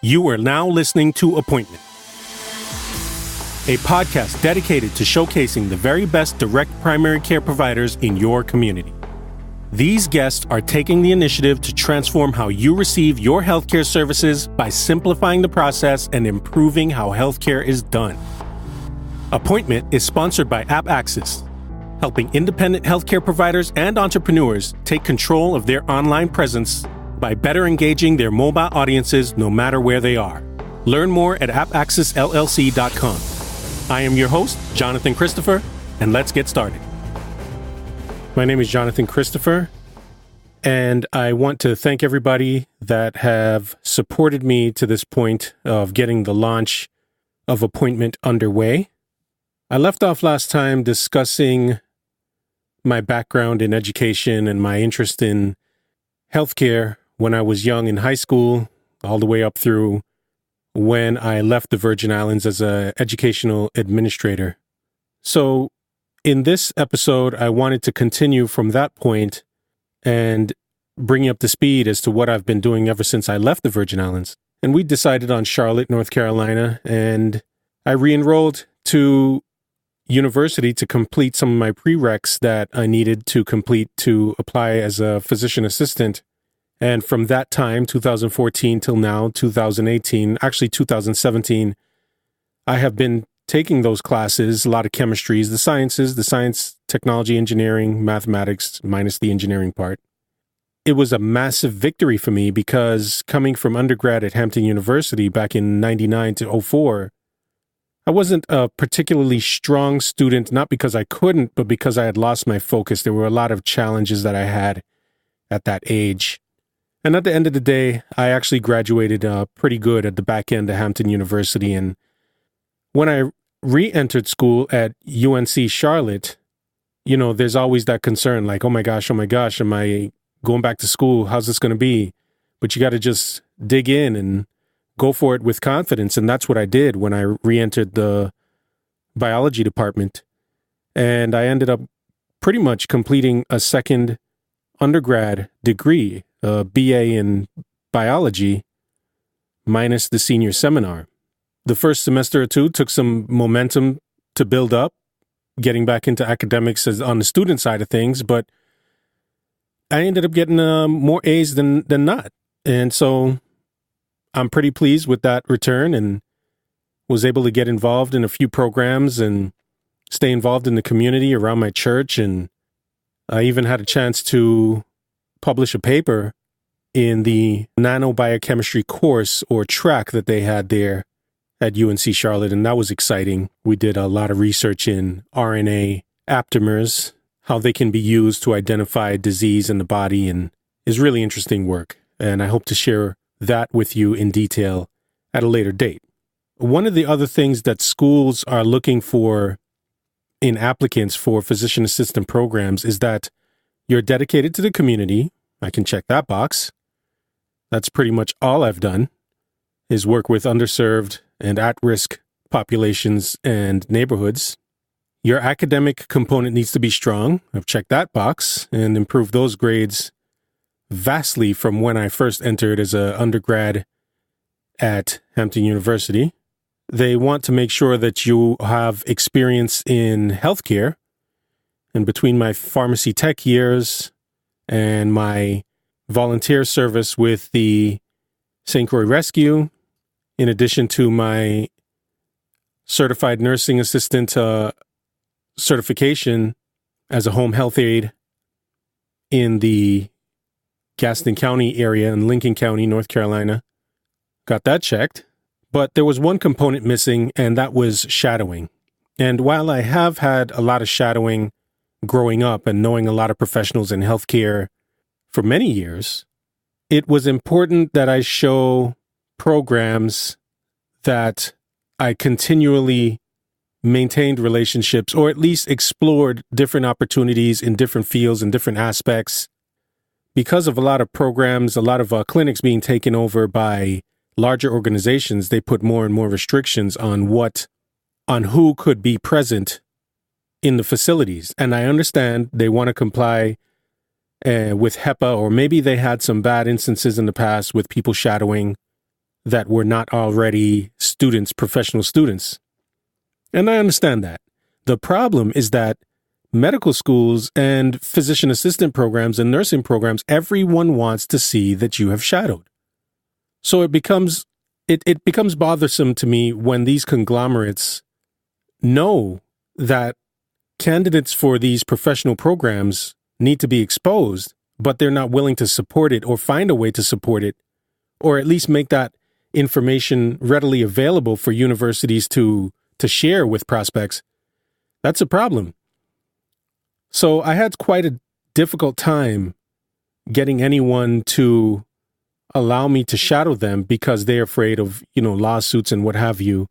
You are now listening to Appointment, a podcast dedicated to showcasing the very best direct primary care providers in your community. These guests are taking the initiative to transform how you receive your healthcare services by simplifying the process and improving how healthcare is done. Appointment is sponsored by AppAccess, helping independent healthcare providers and entrepreneurs take control of their online presence by better engaging their mobile audiences no matter where they are. Learn more at appaccessllc.com. I am your host, Jonathan Christopher, and let's get started. My name is Jonathan Christopher, and I want to thank everybody that have supported me to this point of getting the launch of Appointment underway. I left off last time discussing my background in education and my interest in healthcare when I was young in high school, all the way up through when I left the Virgin Islands as an educational administrator. So in this episode, I wanted to continue from that point and bring you up to speed as to what I've been doing ever since I left the Virgin Islands. And we decided on Charlotte, North Carolina, and I re-enrolled to university to complete some of my prereqs that I needed to complete to apply as a physician assistant. And from that time, 2014 till now, 2018, actually 2017, I have been taking those classes, a lot of chemistries, the science, technology, engineering, mathematics, minus the engineering part. It was a massive victory for me because coming from undergrad at Hampton University back in 99 to 04, I wasn't a particularly strong student, not because I couldn't, but because I had lost my focus. There were a lot of challenges that I had at that age. And at the end of the day, I actually graduated pretty good at the back end of Hampton University. And when I re-entered school at UNC Charlotte, you know, there's always that concern like, oh my gosh, am I going back to school? How's this going to be? But you got to just dig in and go for it with confidence. And that's what I did when I re-entered the biology department. And I ended up pretty much completing a second undergrad degree, a BA in biology, minus the senior seminar. The first semester or two took some momentum to build up, getting back into academics as on the student side of things, but I ended up getting more A's than not. And so I'm pretty pleased with that return and was able to get involved in a few programs and stay involved in the community around my church. And I even had a chance to publish a paper in the nanobiochemistry course or track that they had there at UNC Charlotte, and that was exciting. We did a lot of research in RNA aptamers, how they can be used to identify disease in the body, and is really interesting work. And I hope to share that with you in detail at a later date. One of the other things that schools are looking for in applicants for physician assistant programs is that you're dedicated to the community. I can check that box. That's pretty much all I've done, is work with underserved and at-risk populations and neighborhoods. Your academic component needs to be strong. I've checked that box and improved those grades vastly from when I first entered as an undergrad at Hampton University. They want to make sure that you have experience in healthcare. And between my pharmacy tech years and my volunteer service with the St. Croix Rescue, in addition to my certified nursing assistant certification as a home health aide in the Gaston County area in Lincoln County, North Carolina, got that checked. But there was one component missing, and that was shadowing. And while I have had a lot of shadowing growing up and knowing a lot of professionals in healthcare for many years, it was important that I show programs that I continually maintained relationships or at least explored different opportunities in different fields and different aspects. Because of a lot of programs, a lot of clinics being taken over by larger organizations, they put more and more restrictions on who could be present in the facilities. And I understand they want to comply with HEPA, or maybe they had some bad instances in the past with people shadowing that were not already students, professional students. And I understand that. The problem is that medical schools and physician assistant programs and nursing programs, everyone wants to see that you have shadowed. So it becomes bothersome to me when these conglomerates know that candidates for these professional programs need to be exposed, but they're not willing to support it or find a way to support it, or at least make that information readily available for universities to share with prospects. That's a problem. So I had quite a difficult time getting anyone to allow me to shadow them because they're afraid of, lawsuits and what have you.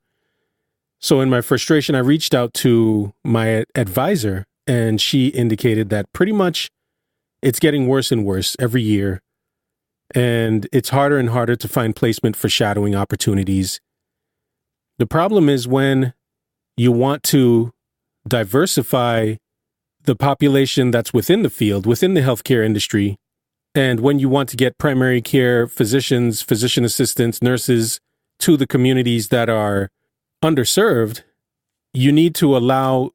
So in my frustration, I reached out to my advisor, and she indicated that pretty much it's getting worse and worse every year. And it's harder and harder to find placement for shadowing opportunities. The problem is when you want to diversify the population that's within the field, within the healthcare industry, and when you want to get primary care physicians, physician assistants, nurses to the communities that are underserved, you need to allow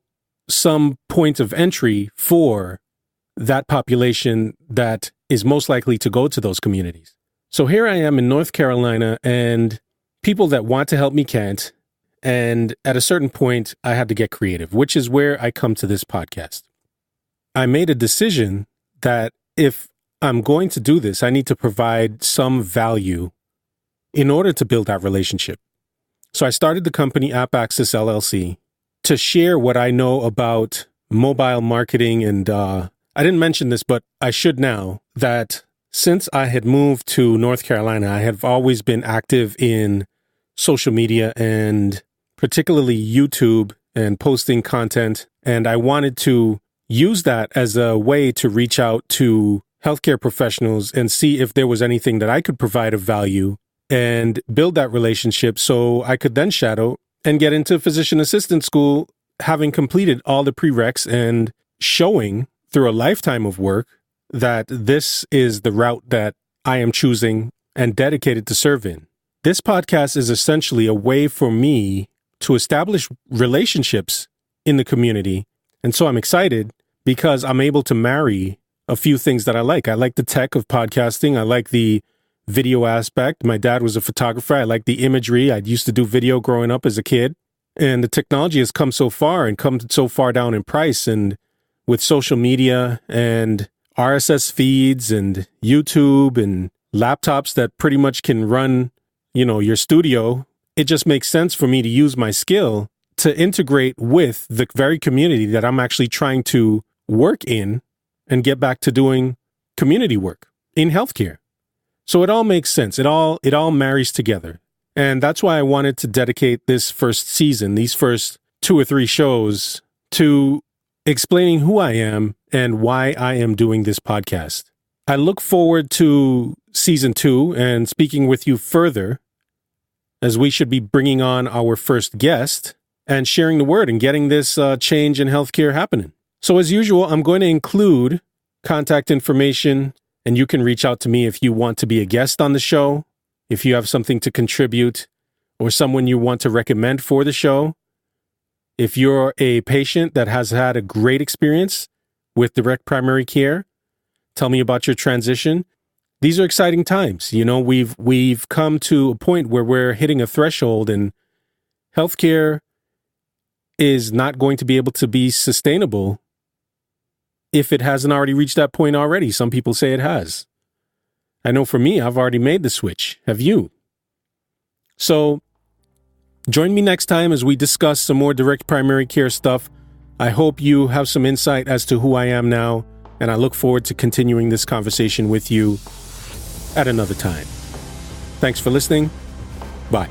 some point of entry for that population that is most likely to go to those communities. So here I am in North Carolina, and people that want to help me can't. And at a certain point, I had to get creative, which is where I come to this podcast. I made a decision that if I'm going to do this, I need to provide some value in order to build that relationship. So I started the company App Access LLC to share what I know about mobile marketing. And I didn't mention this, but I should now, that since I had moved to North Carolina, I have always been active in social media and particularly YouTube and posting content. And I wanted to use that as a way to reach out to healthcare professionals and see if there was anything that I could provide of value and build that relationship so I could then shadow and get into physician assistant school, having completed all the prereqs and showing through a lifetime of work that this is the route that I am choosing and dedicated to serve in. This podcast is essentially a way for me to establish relationships in the community. And so I'm excited because I'm able to marry a few things that I like. I like the tech of podcasting. I like the video aspect. My dad was a photographer. I like the imagery. I used to do video growing up as a kid. And the technology has come so far and come so far down in price. And with social media and RSS feeds and YouTube and laptops that pretty much can run, your studio, it just makes sense for me to use my skill to integrate with the very community that I'm actually trying to work in and get back to doing community work in healthcare. So it all makes sense. It all marries together. And that's why I wanted to dedicate this first season, these first 2 or 3 shows, to explaining who I am and why I am doing this podcast. I look forward to season 2 and speaking with you further, as we should be bringing on our first guest and sharing the word and getting this change in healthcare happening. So as usual, I'm going to include contact information, and you can reach out to me if you want to be a guest on the show, if you have something to contribute, or someone you want to recommend for the show. If you're a patient that has had a great experience with direct primary care, tell me about your transition. These are exciting times. We've come to a point where we're hitting a threshold, and healthcare is not going to be able to be sustainable if it hasn't already reached that point already. Some people say it has. I know for me, I've already made the switch. Have you? So join me next time as we discuss some more direct primary care stuff. I hope you have some insight as to who I am now, and I look forward to continuing this conversation with you at another time. Thanks for listening. Bye.